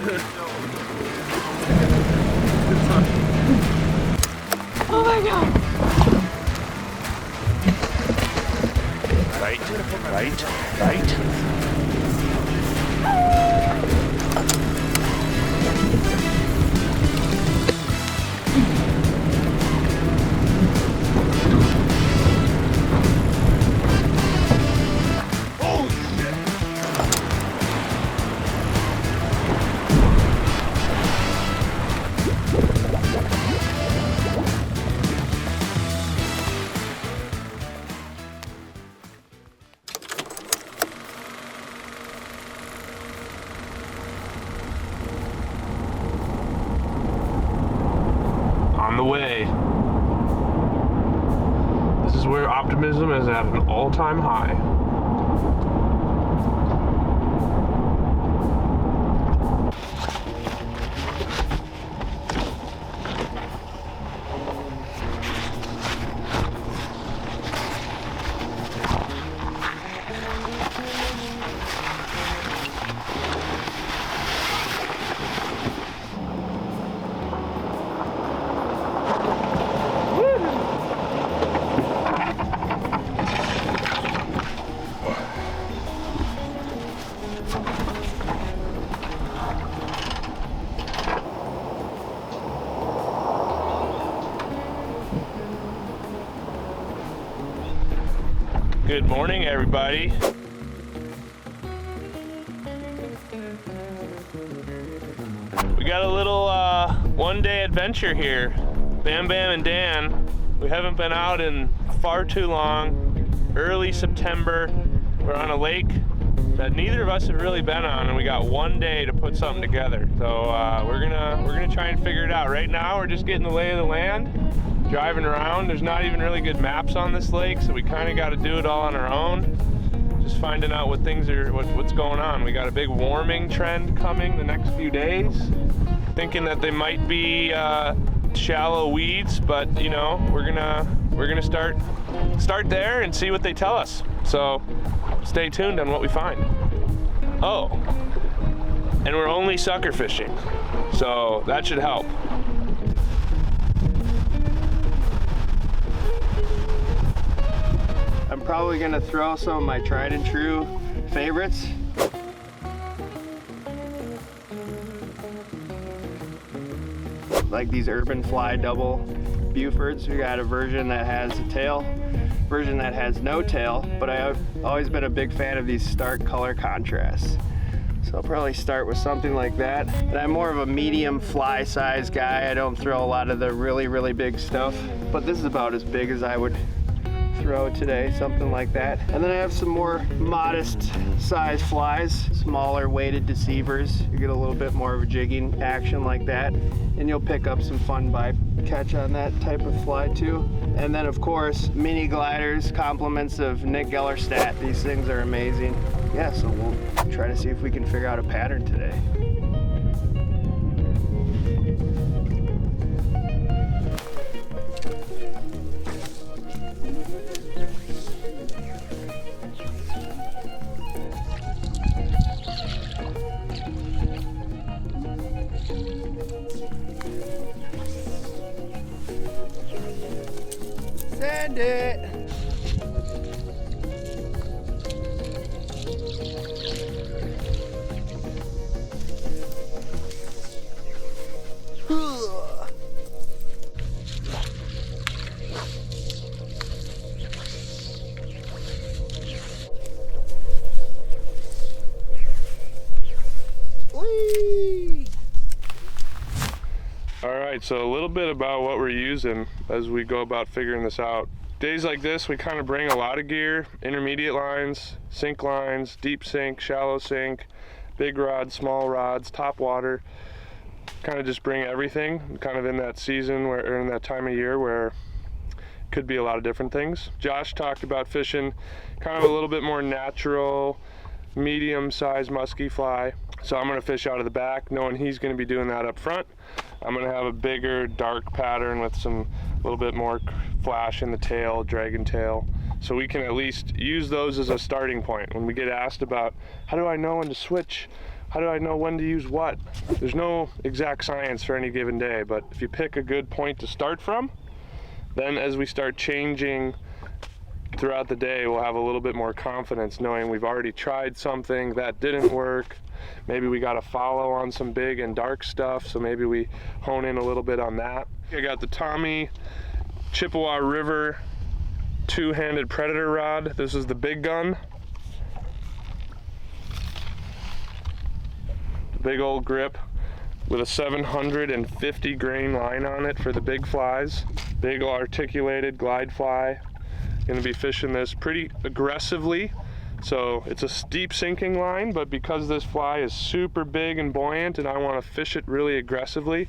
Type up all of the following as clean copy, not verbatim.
Oh my god! Right. On the way. This is where optimism is at an all-time high. Good morning, everybody. We got a little one-day adventure here. Bam Bam and Dan. We haven't been out in far too long. Early September. We're on a lake that neither of us have really been on, and we got one day to put something together. So we're gonna try and figure it out. Right now, we're just getting the lay of the land. Driving around. There's not even really good maps on this lake, so we kind of got to do it all on our own. Just finding out what things are, what's going on. We got a big warming trend coming the next few days. Thinking that they might be shallow weeds, but you know, we're gonna start there and see what they tell us. So stay tuned on what we find. Oh, and we're only sucker fishing, so that should help. I'm probably gonna throw some of my tried and true favorites. Like these Urban Fly double Bufords. We got a version that has a tail, version that has no tail, but I've always been a big fan of these stark color contrasts. So I'll probably start with something like that. And I'm more of a medium fly size guy. I don't throw a lot of the really big stuff, but this is about as big as I would throw today, something like that. And then I have some more modest size flies, smaller weighted deceivers. You get a little bit more of a jigging action like that, and you'll pick up some fun bycatch on that type of fly too. And then of course, mini gliders, compliments of Nick Gellerstadt. These things are amazing. Yeah, so we'll try to see if we can figure out a pattern today. Send it. Alright, so a little bit about what we're using as we go about figuring this out. Days like this, we kind of bring a lot of gear, intermediate lines, sink lines, deep sink, shallow sink, big rods, small rods, top water. Kind of just bring everything, kind of in that season where, or in that time of year where it could be a lot of different things. Josh talked about fishing kind of a little bit more natural, medium-sized musky fly. So I'm gonna fish out of the back, knowing he's gonna be doing that up front. I'm gonna have a bigger, dark pattern with some little bit more flash in the tail, dragon tail. So we can at least use those as a starting point. When we get asked about, how do I know when to switch? how do I know when to use what? There's no exact science for any given day, but if you pick a good point to start from, then as we start changing throughout the day, we'll have a little bit more confidence knowing we've already tried something that didn't work. Maybe we got to follow on some big and dark stuff, so maybe we hone in a little bit on that. I got the Tommy Chippewa River two-handed predator rod. This is the big gun. Big old grip with a 750 grain line on it for the big flies. Big articulated glide fly. Gonna be fishing this pretty aggressively. So it's a steep sinking line, but because this fly is super big and buoyant and I want to fish it really aggressively,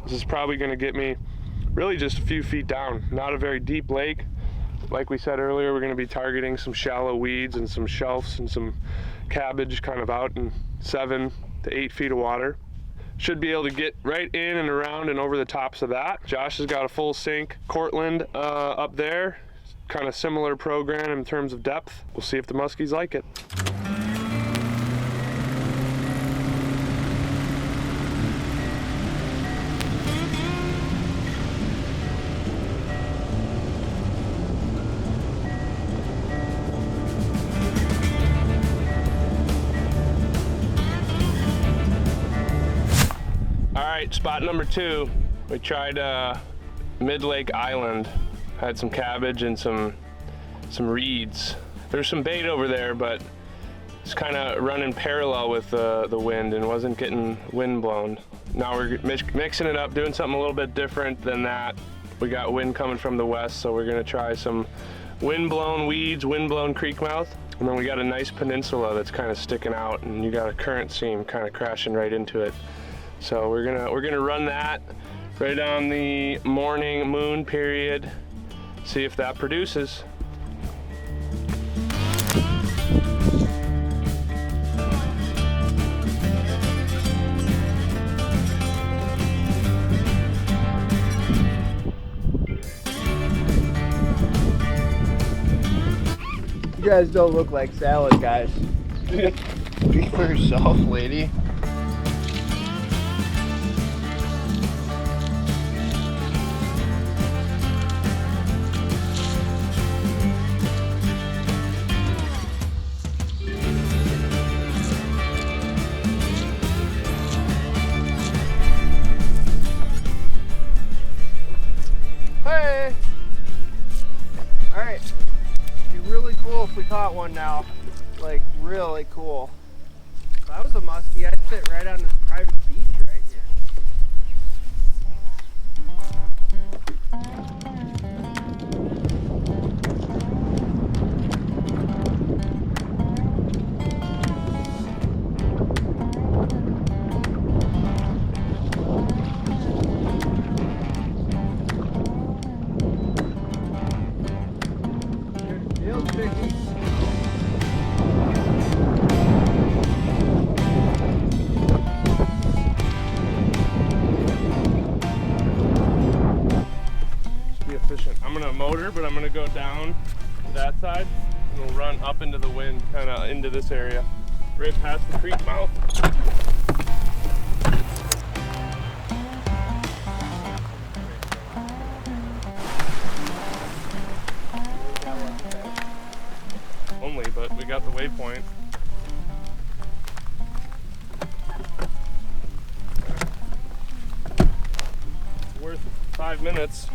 this is probably gonna get me really just a few feet down. Not a very deep lake. Like we said earlier, we're gonna be targeting some shallow weeds and some shelves and some cabbage kind of out in 7 to 8 feet of water. Should be able to get right in and around and over the tops of that. Josh has got a full sink Cortland up there. Kind of similar program in terms of depth. We'll see if the muskies like it. Spot number 2, we tried Mid-Lake Island. Had some cabbage and some reeds. There's some bait over there, but it's kind of running parallel with the wind and wasn't getting wind blown. Now we're mixing it up, doing something a little bit different than that. We got wind coming from the west, so we're gonna try some wind-blown weeds, wind-blown creek mouth. And then we got a nice peninsula that's kind of sticking out, and you got a current seam kind of crashing right into it. So we're gonna run that right on the morning moon period, see if that produces. You guys don't look like salad guys. Speak for yourself, lady. Hey! Alright. It'd be really cool if we caught one now. Like, really cool. If I was a muskie, I'd sit right on this private beach right here. Motor, but I'm gonna go down to that side and we'll run up into the wind, kind of into this area, right past the creek mouth. Only, but we got the waypoint. It's worth 5 minutes.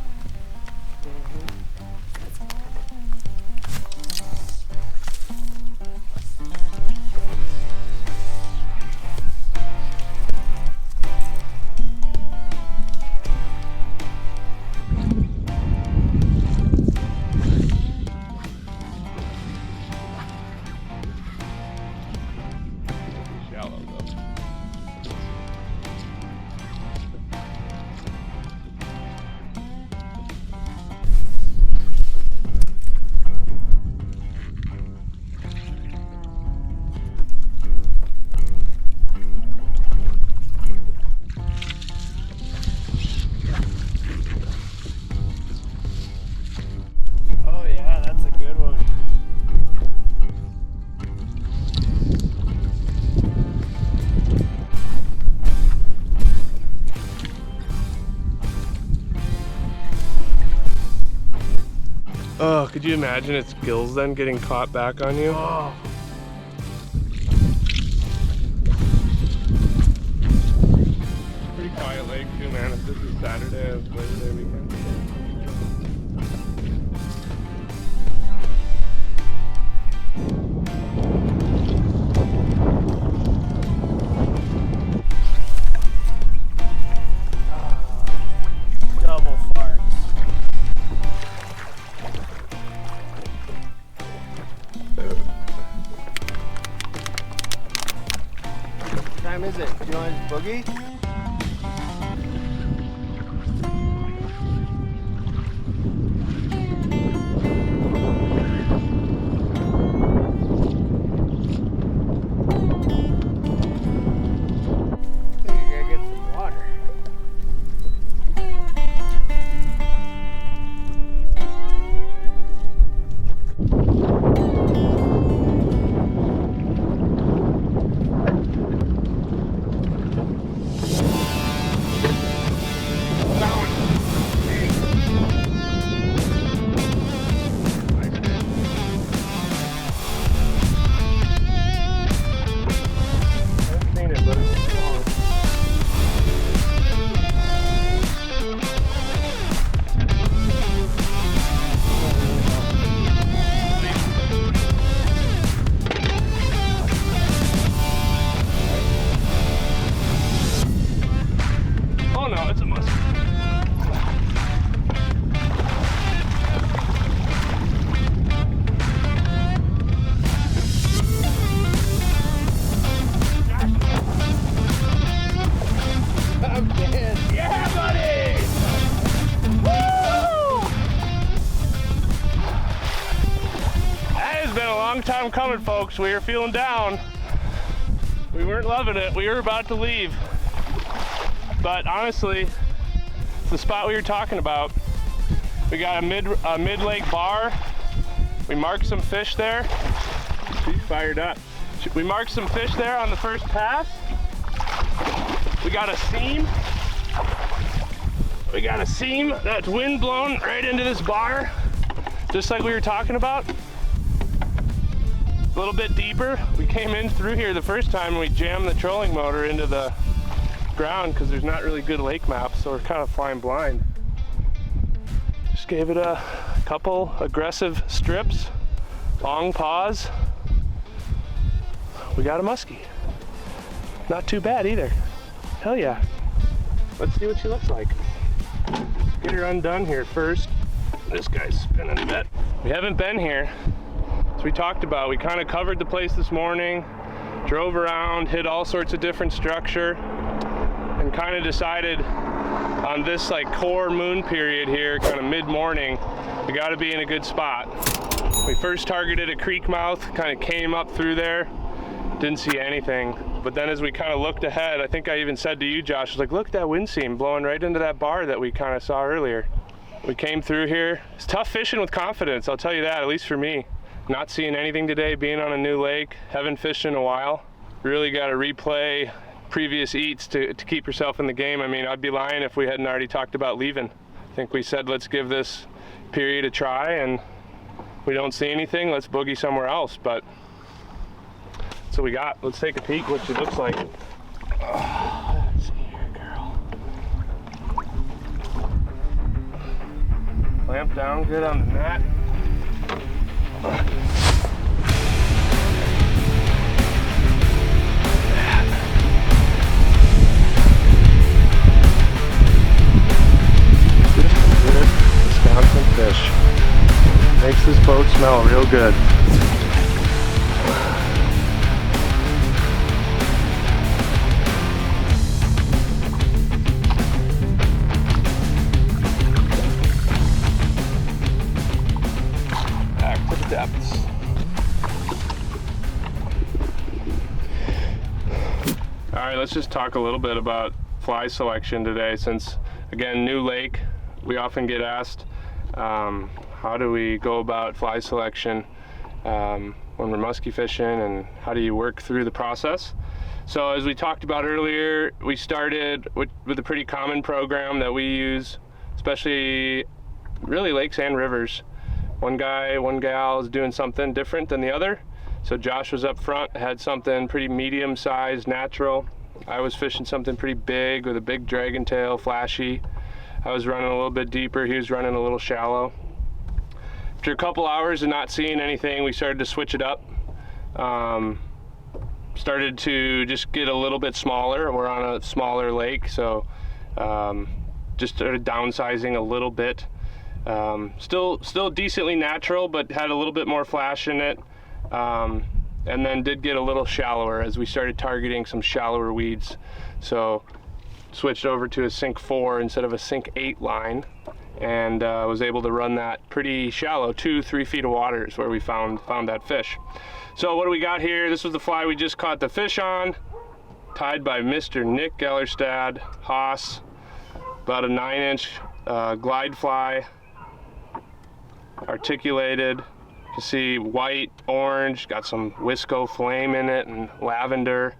Oh, could you imagine its gills then getting caught back on you? Oh. Pretty quiet lake too, man. If this is Saturday, it's Labor Day weekend. Double farts. What time is it? Do you want to boogie? Time coming, folks. We were feeling down. We weren't loving it. We were about to leave. But honestly, it's the spot we were talking about. We got a mid-lake bar. We marked some fish there. She's fired up. We marked some fish there on the first pass. We got a seam. We got a seam that's wind blown right into this bar, just like we were talking about. A little bit deeper. We came in through here the first time and we jammed the trolling motor into the ground because there's not really good lake maps, so we're kind of flying blind. Just gave it a couple aggressive strips, long pause. We got a muskie. Not too bad either. Hell yeah. Let's see what she looks like. Get her undone here first. This guy's spinning a bit. We haven't been here. As we talked about, we kind of covered the place this morning, drove around, hit all sorts of different structure, and kind of decided on this like core moon period here, kind of mid-morning, we got to be in a good spot. We first targeted a creek mouth, kind of came up through there, didn't see anything. But then as we kind of looked ahead, I think I even said to you, Josh, I was like, look at that wind seam blowing right into that bar that we kind of saw earlier. We came through here. It's tough fishing with confidence, I'll tell you that, at least for me. Not seeing anything today, being on a new lake, haven't fished in a while. Really got to replay previous eats to keep yourself in the game. I mean, I'd be lying if we hadn't already talked about leaving. I think we said, let's give this period a try, and we don't see anything, let's boogie somewhere else. But that's what we got. Let's take a peek what she looks like. Oh, let's see here, girl. Clamp down good on the net. Good Wisconsin fish. Makes this boat smell real good. Depths. All right, let's just talk a little bit about fly selection today, since again, new lake, we often get asked how do we go about fly selection when we're musky fishing, and how do you work through the process. So as we talked about earlier, we started with a pretty common program that we use, especially really lakes and rivers. one guy, one gal is doing something different than the other. So Josh was up front, had something pretty medium sized, natural. I was fishing something pretty big with a big dragon tail, flashy. I was running a little bit deeper, he was running a little shallow. After a couple hours of not seeing anything, we started to switch it up. Started to just get a little bit smaller. We're on a smaller lake, so just started downsizing a little bit. Still decently natural, but had a little bit more flash in it. And then did get a little shallower as we started targeting some shallower weeds. So switched over to a sink 4 instead of a sink 8 line, and was able to run that pretty shallow, 2-3 feet of water is where we found that fish. So what do we got here? This was the fly we just caught the fish on, tied by Mr. Nick Gellerstad, Haas, about a 9-inch glide fly, articulated. You can see white, orange, got some Wisco flame in it and lavender.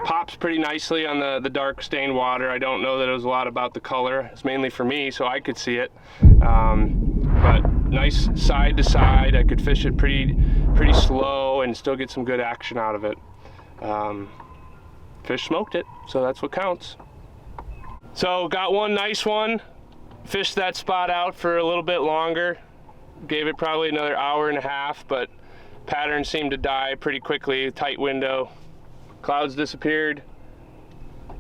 Pops pretty nicely on the dark stained water. I don't know that it was a lot about the color. It's mainly for me so I could see it. But nice side to side. I could fish it pretty slow and still get some good action out of it. Fish smoked it, so that's what counts. So got one nice one. Fished that spot out for a little bit longer. Gave it probably another hour and a half, but pattern seemed to die pretty quickly. Tight window. Clouds disappeared.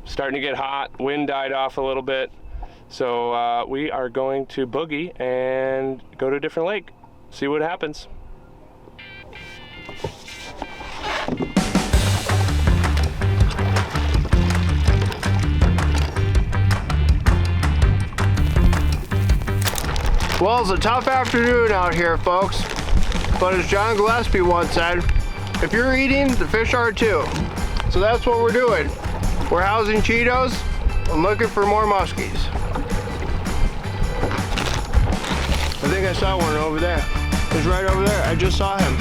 Starting to get hot. Wind died off a little bit. So we are going to boogie and go to a different lake. See what happens. Well, it's a tough afternoon out here, folks. But as John Gillespie once said, if you're eating, the fish are too. So that's what we're doing. We're housing Cheetos and looking for more muskies. I think I saw one over there. He's right over there. I just saw him.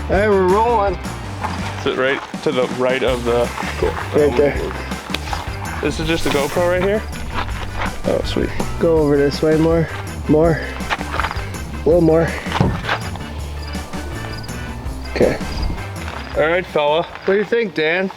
Hey, we're rolling. Sit right to the right of the... Right there. This is just the GoPro right here? Oh, sweet. Go over this way more. More. A little more. Okay. All right, fella. What do you think, Dan?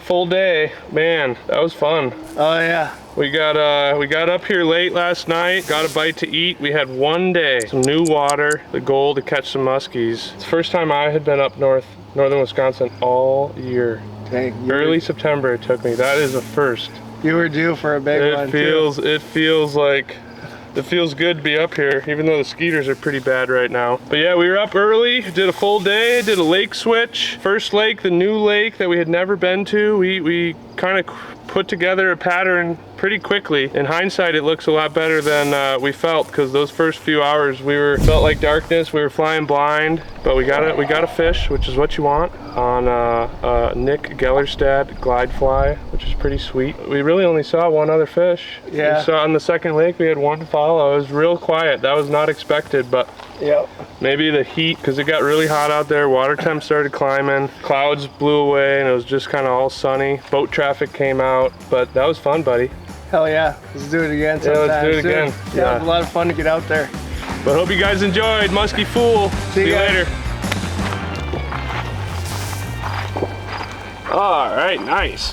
Full day. Man, that was fun. Oh, yeah. We got up here late last night, got a bite to eat. We had one day, some new water, the goal to catch some muskies. It's the first time I had been up northern Wisconsin all year. Dang, Early September it took me. That is a first. You were due for a big one, too. It feels good to be up here, even though the skeeters are pretty bad right now. But yeah, we were up early, did a full day, did a lake switch. First lake, the new lake that we had never been to. We kind of put together a pattern pretty quickly. In hindsight, it looks a lot better than we felt, because those first few hours felt like darkness. We were flying blind, but we got a fish, which is what you want, on Nick Gellerstad glide fly, which is pretty sweet. We really only saw one other fish. Yeah. We saw on the second lake we had one follow. It was real quiet. That was not expected, but yep. Maybe the heat, because it got really hot out there. Water temp started climbing. Clouds blew away, and it was just kind of all sunny. Boat traffic came out, but that was fun, buddy. Hell yeah. Let's do it again sometime. Yeah, let's do it again. Yeah, it was a lot of fun to get out there. But hope you guys enjoyed. Musky Fool. See you later. All right, nice.